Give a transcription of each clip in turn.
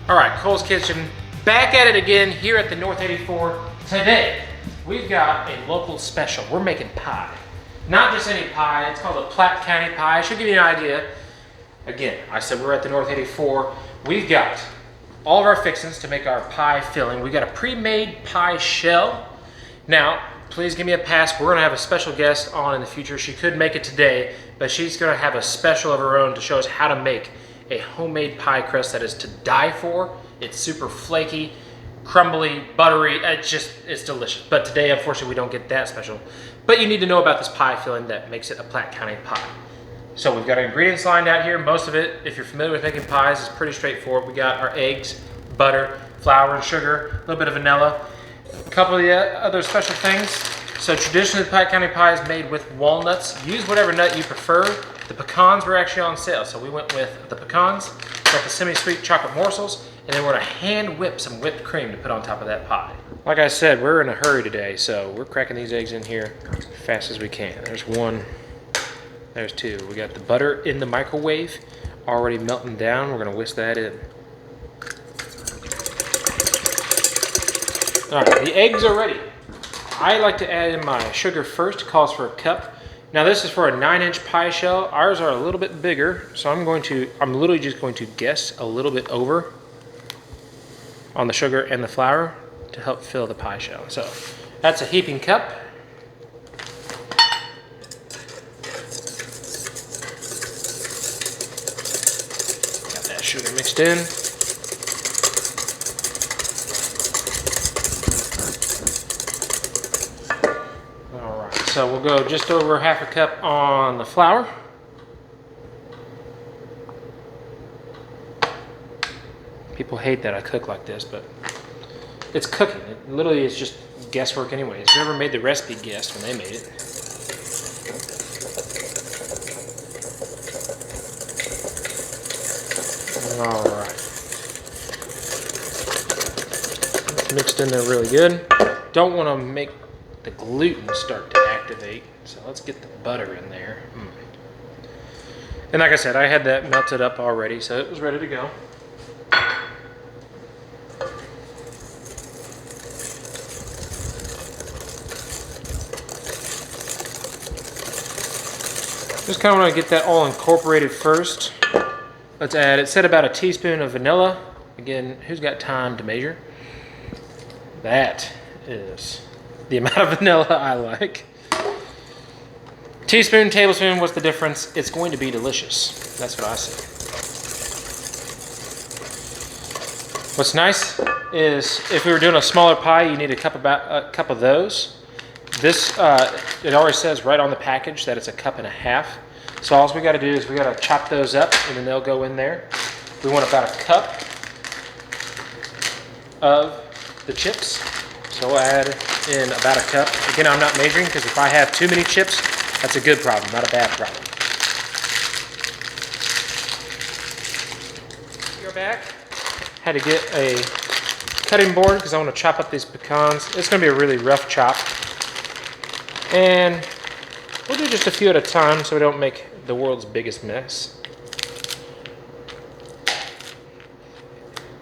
All right, Cole's Kitchen, back at it again here at the North 84. Today, we've got a local special. We're making pie. Not just any pie, it's called a Platte County pie. I should give you an idea. Again, I said we're at the North 84. We've got all of our fixings to make our pie filling. We got a pre-made pie shell. Now, please give me a pass. We're gonna have a special guest on in the future. She could make it today, but she's gonna have a special of her own to show us how to make a homemade pie crust that is to die for. It's super flaky, crumbly, buttery. It's delicious. But today, unfortunately, we don't get that special. But you need to know about this pie filling that makes it a Platte County pie. So we've got our ingredients lined out here. Most of it, if you're familiar with making pies, is pretty straightforward. We got our eggs, butter, flour and sugar, a little bit of vanilla, a couple of the other special things. So traditionally, the Platte County pie is made with walnuts. Use whatever nut you prefer. The pecans were actually on sale, so we went with the pecans, got the semi-sweet chocolate morsels, and then we're gonna hand whip some whipped cream to put on top of that pie. Like I said, we're in a hurry today, so we're cracking these eggs in here as fast as we can. There's one, there's two. We got the butter in the microwave, already melting down. We're gonna whisk that in. All right, the eggs are ready. I like to add in my sugar first. It calls for a cup. Now this is for a 9-inch pie shell. Ours are a little bit bigger, so I'm literally just going to guess a little bit over on the sugar and the flour to help fill the pie shell. So that's a heaping cup. Got that sugar mixed in. So we'll go just over half a cup on the flour. People hate that I cook like this, but it's cooking. It literally is just guesswork anyways. Whoever made the recipe guessed when they made it. All right. It's mixed in there really good. Don't want to make the gluten start to activate, so let's get the butter in there. And like I said, I had that melted up already, so it was ready to go. Just kind of want to get that all incorporated first. Let's add, it said about a teaspoon of vanilla. Again, who's got time to measure? That is the amount of vanilla I like. Teaspoon, tablespoon, what's the difference? It's going to be delicious. That's what I say. What's nice is if we were doing a smaller pie, you need a cup of those. This, it always says right on the package that it's a cup and a half. So all we gotta do is we gotta chop those up and then they'll go in there. We want about a cup of the chips. So we'll add in about a cup. Again, I'm not measuring because if I have too many chips, that's a good problem, not a bad problem. Go back. Had to get a cutting board because I want to chop up these pecans. It's going to be a really rough chop. And we'll do just a few at a time so we don't make the world's biggest mess.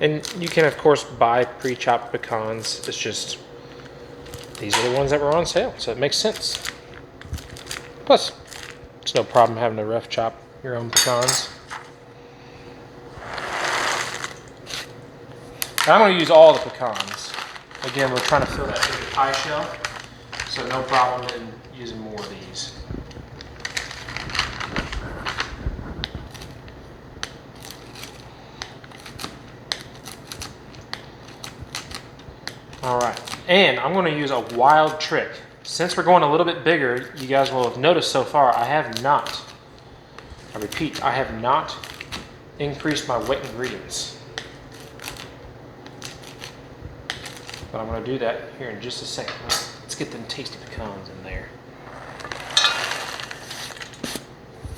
And you can, of course, buy pre-chopped pecans. It's just, these are the ones that were on sale, so it makes sense. Plus, it's no problem having to rough chop your own pecans. I'm going to use all the pecans. Again, we're trying to fill that big pie shell, so no problem in using more of these. All right, and I'm going to use a wild trick. Since we're going a little bit bigger, you guys will have noticed so far, I repeat, I have not increased my wet ingredients. But I'm going to do that here in just a second. Let's get them tasty pecans in there.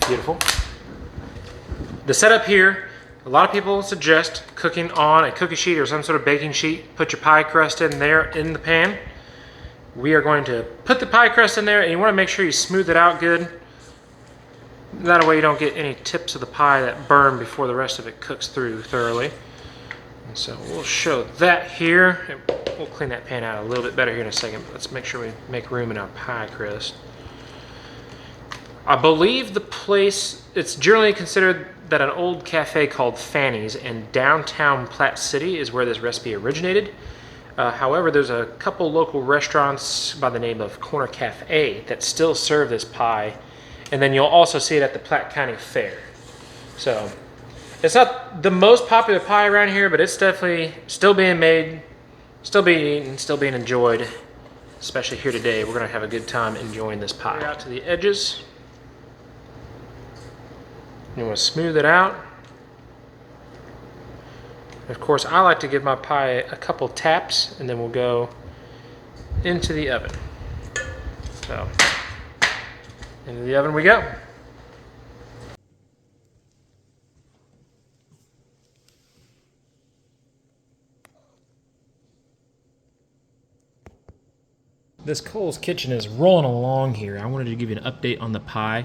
Beautiful. The setup here, a lot of people suggest cooking on a cookie sheet or some sort of baking sheet. Put your pie crust in there in the pan. We are going to put the pie crust in there, and you want to make sure you smooth it out good. That way you don't get any tips of the pie that burn before the rest of it cooks through thoroughly. And so we'll show that here. We'll clean that pan out a little bit better here in a second. Let's make sure we make room in our pie crust. I believe the place, it's generally considered that an old cafe called Fanny's in downtown Platte City is where this recipe originated. However, there's a couple local restaurants by the name of Corner Cafe that still serve this pie. And then you'll also see it at the Platte County Fair. So it's not the most popular pie around here, but it's definitely still being made, still being eaten, still being enjoyed. Especially here today, we're gonna have a good time enjoying this pie. Out to the edges. You want to smooth it out. Of course, I like to give my pie a couple taps, and then we'll go into the oven. So, into the oven we go. This Cole's Kitchen is rolling along here. I wanted to give you an update on the pie.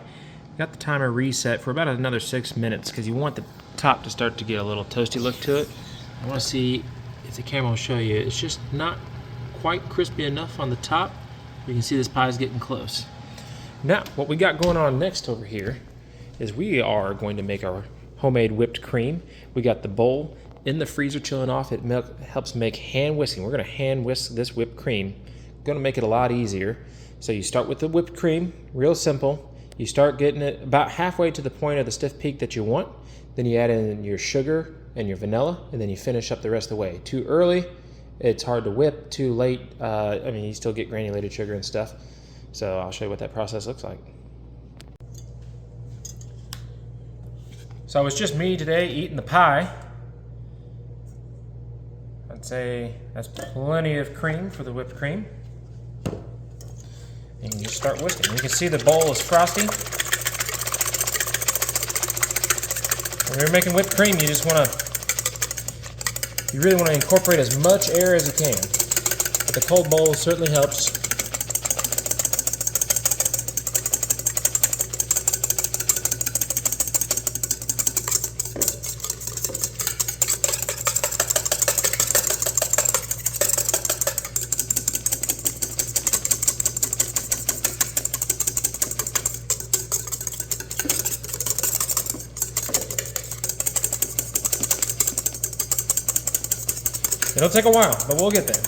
Got the timer reset for about another 6 minutes because you want the top to start to get a little toasty look to it. I want to see if the camera will show you. It's just not quite crispy enough on the top. You can see this pie is getting close. Now, what we got going on next over here is we are going to make our homemade whipped cream. We got the bowl in the freezer chilling off. It helps make hand whisking. We're going to hand whisk this whipped cream. Going to make it a lot easier. So you start with the whipped cream, real simple. You start getting it about halfway to the point of the stiff peak that you want. Then you add in your sugar and your vanilla, and then you finish up the rest of the way. Too early, it's hard to whip. Too late, I mean, you still get granulated sugar and stuff. So I'll show you what that process looks like. So it's just me today eating the pie. I'd say that's plenty of cream for the whipped cream. And you just start whisking. You can see the bowl is frosty. When you're making whipped cream, you really want to incorporate as much air as you can. But the cold bowl certainly helps. It'll take a while, but we'll get there.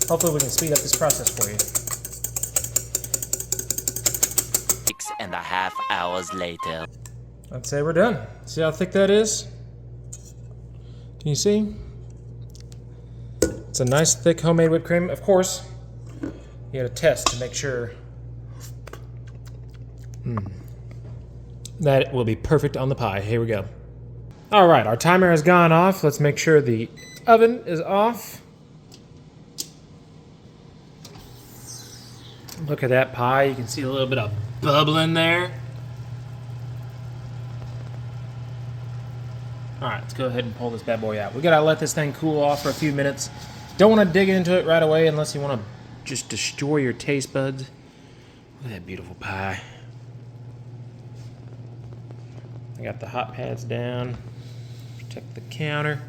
Hopefully we can speed up this process for you. 6.5 hours later. I'd say we're done. See how thick that is? Can you see? It's a nice thick homemade whipped cream. Of course, you gotta test to make sure that it will be perfect on the pie. Here we go. All right, our timer has gone off. Let's make sure the oven is off. Look at that pie. You can see a little bit of bubbling there. All right, let's go ahead and pull this bad boy out. We gotta let this thing cool off for a few minutes. Don't want to dig into it right away unless you want to just destroy your taste buds. Look at that beautiful pie. I got the hot pads down. Protect the counter.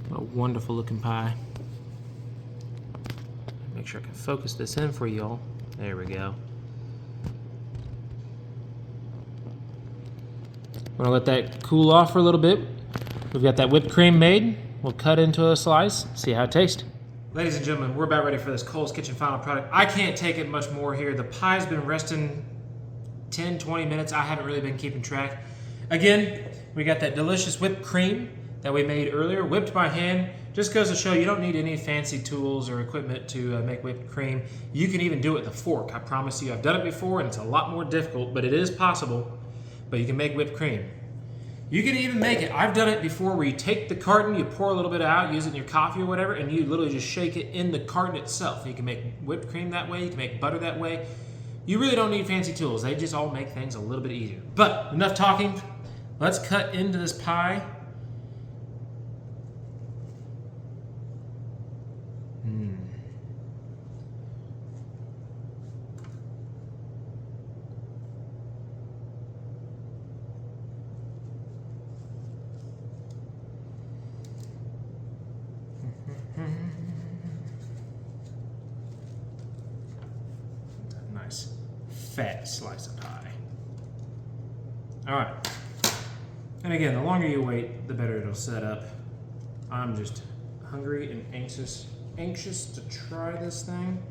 What a wonderful looking pie. Make sure I can focus this in for y'all. There we go. I'm gonna let that cool off for a little bit. We've got that whipped cream made. We'll cut into a slice, see how it tastes. Ladies and gentlemen, we're about ready for this Cole's Kitchen final product. I can't take it much more here. The pie's been resting 10, 20 minutes. I haven't really been keeping track. Again, we got that delicious whipped cream that we made earlier, whipped by hand. Just goes to show you don't need any fancy tools or equipment to make whipped cream. You can even do it with a fork. I promise you, I've done it before and it's a lot more difficult, but it is possible. But you can make whipped cream. You can even make it, I've done it before, where you take the carton, you pour a little bit out, use it in your coffee or whatever, and you literally just shake it in the carton itself. You can make whipped cream that way, you can make butter that way. You really don't need fancy tools. They just all make things a little bit easier. But enough talking. Let's cut into this pie. fat slice of pie. All right. And again, the longer you wait, the better it'll set up. I'm just hungry and anxious to try this thing.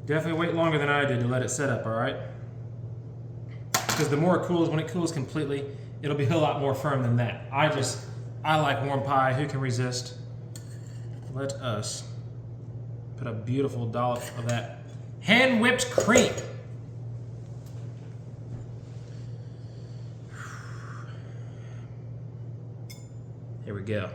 Definitely wait longer than I did to let it set up, all right? Because the more it cools, when it cools completely, it'll be a lot more firm than that. I like warm pie. Who can resist? Let us put a beautiful dollop of that hand-whipped cream. Here we go.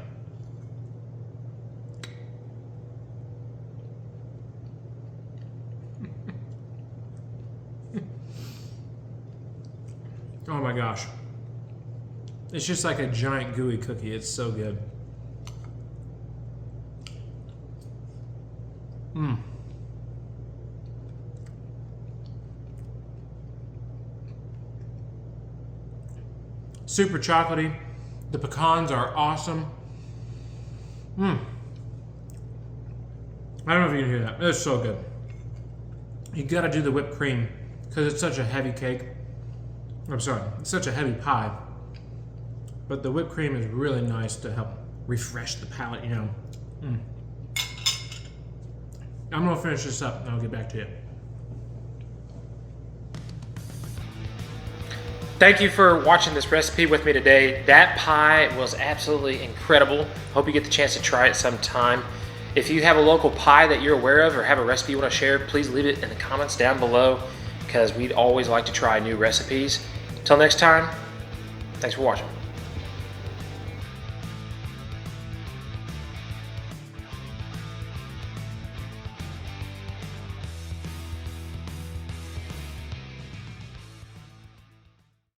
Oh my gosh. It's just like a giant gooey cookie. It's so good. Super chocolatey. The pecans are awesome. I don't know if you can hear that. It's so good. You gotta do the whipped cream because it's such a heavy cake. I'm sorry, it's such a heavy pie. But the whipped cream is really nice to help refresh the palate, you know. I'm gonna finish this up and I'll get back to you. Thank you for watching this recipe with me today. That pie was absolutely incredible. Hope you get the chance to try it sometime. If you have a local pie that you're aware of or have a recipe you want to share, please leave it in the comments down below because we'd always like to try new recipes. Until next time, thanks for watching.